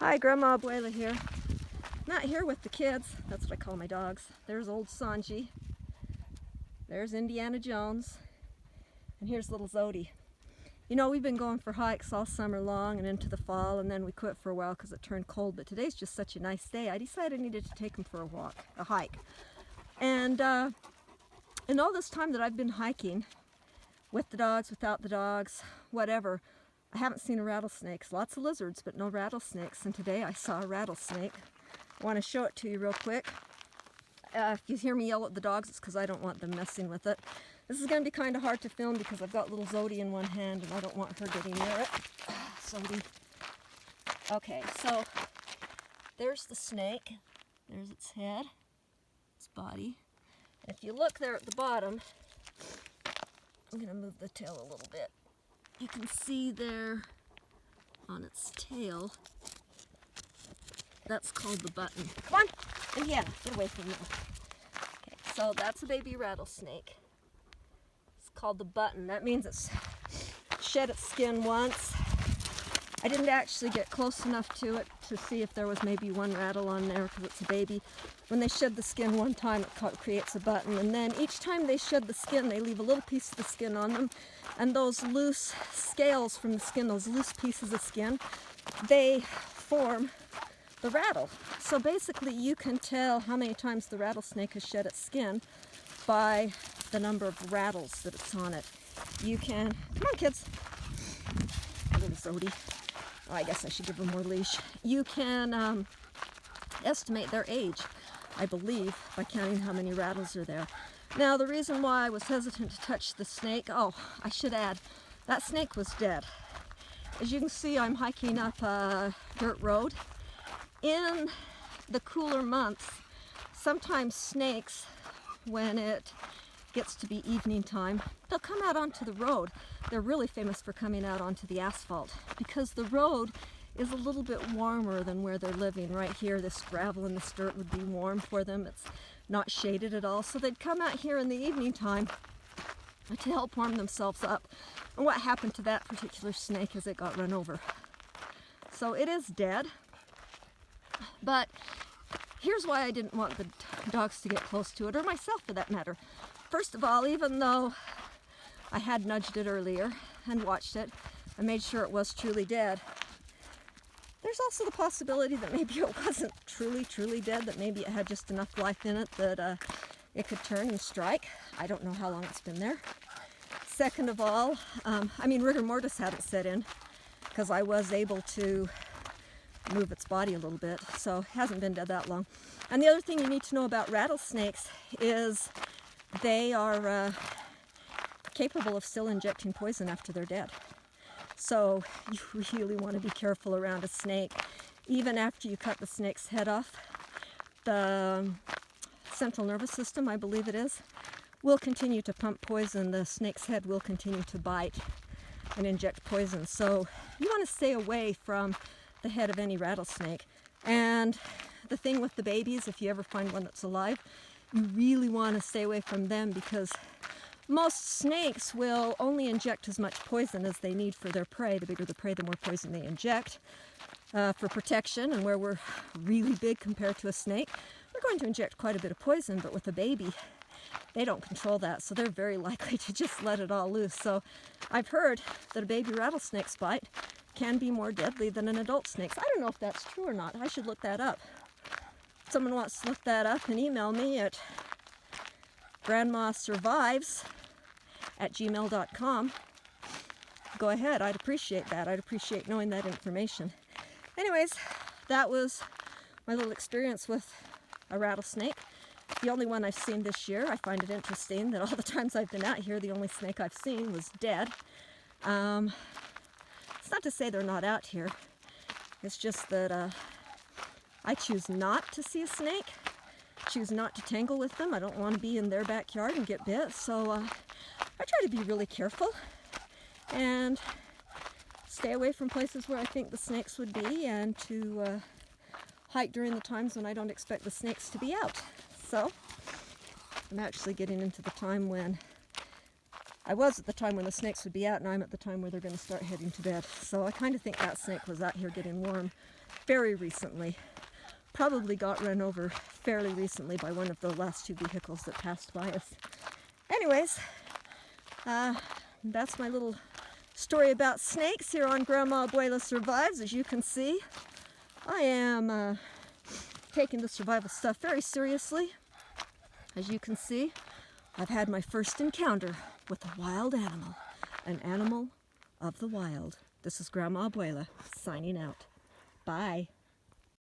Hi, Grandma Abuela here. Not here with the kids. That's what I call my dogs. There's old Sanji. There's Indiana Jones. And here's little Zodi. You know, we've been going for hikes all summer long and into the fall, and then we quit for a while because it turned cold. But today's just such a nice day. I decided I needed to take them for a hike. And in all this time that I've been hiking, with the dogs, without the dogs, whatever, I haven't seen a rattlesnake. Lots of lizards, but no rattlesnakes. And today I saw a rattlesnake. I want to show it to you real quick. If you hear me yell at the dogs, it's because I don't want them messing with it. This is going to be kind of hard to film because I've got little Zodi in one hand and I don't want her getting near it. Zodi. Okay, so there's the snake. There's its head, its body. And if you look there at the bottom, I'm going to move the tail a little bit. You can see there on its tail, that's called the button. Come on, Indiana, get away from me. Okay, so that's a baby rattlesnake. It's called the button. That means it's shed its skin once. I didn't actually get close enough to it to see if there was maybe one rattle on there because it's a baby. When they shed the skin one time, it creates a button. And then each time they shed the skin, they leave a little piece of the skin on them. And those loose scales from the skin, those loose pieces of skin, they form the rattle. So basically you can tell how many times the rattlesnake has shed its skin by the number of rattles that it's on it. You can, come on kids, little Zodi. Oh, I guess I should give them more leash. You can estimate their age, I believe, by counting how many rattles are there. Now, the reason why I was hesitant to touch the snake, oh, I should add, that snake was dead. As you can see, I'm hiking up a dirt road. In the cooler months, sometimes snakes, when it gets to be evening time, they'll come out onto the road. They're really famous for coming out onto the asphalt because the road is a little bit warmer than where they're living. Right here, this gravel and this dirt would be warm for them. It's not shaded at all. So they'd come out here in the evening time to help warm themselves up. And what happened to that particular snake is it got run over. So it is dead. But here's why I didn't want the dogs to get close to it, or myself for that matter. First of all, even though I had nudged it earlier and watched it, I made sure it was truly dead. There's also the possibility that maybe it wasn't truly dead, that maybe it had just enough life in it that it could turn and strike. I don't know how long it's been there. Second of all, I mean, rigor mortis hadn't set in because I was able to move its body a little bit, so it hasn't been dead that long. And the other thing you need to know about rattlesnakes is they are capable of still injecting poison after they're dead. So you really want to be careful around a snake. Even after you cut the snake's head off, the central nervous system, I believe it is, will continue to pump poison. The snake's head will continue to bite and inject poison. So you want to stay away from the head of any rattlesnake. And the thing with the babies, if you ever find one that's alive, you really want to stay away from them because most snakes will only inject as much poison as they need for their prey. The bigger the prey, the more poison they inject for protection. And where we're really big compared to a snake, we're going to inject quite a bit of poison. But with a baby, they don't control that, so they're very likely to just let it all loose. So I've heard that a baby rattlesnake's bite can be more deadly than an adult snake's. I don't know if that's true or not. I should look that up. If someone wants to look that up and email me at grandmasurvives@gmail.com. Go ahead. I'd appreciate that. I'd appreciate knowing that information. Anyways, that was my little experience with a rattlesnake. The only one I've seen this year. I find it interesting that all the times I've been out here, the only snake I've seen was dead. It's not to say they're not out here. It's just that I choose not to see a snake. Choose not to tangle with them. I don't want to be in their backyard and get bit. So I try to be really careful and stay away from places where I think the snakes would be, and to hike during the times when I don't expect the snakes to be out. So I'm actually getting into the time when I was at the time when the snakes would be out, and I'm at the time where they're going to start heading to bed. So I kind of think that snake was out here getting warm very recently. Probably got run over fairly recently by one of the last two vehicles that passed by us. Anyways, that's my little story about snakes here on Grandma Abuela Survives. As you can see, I am taking the survival stuff very seriously. As you can see, I've had my first encounter with a wild animal, an animal of the wild. This is Grandma Abuela signing out. Bye.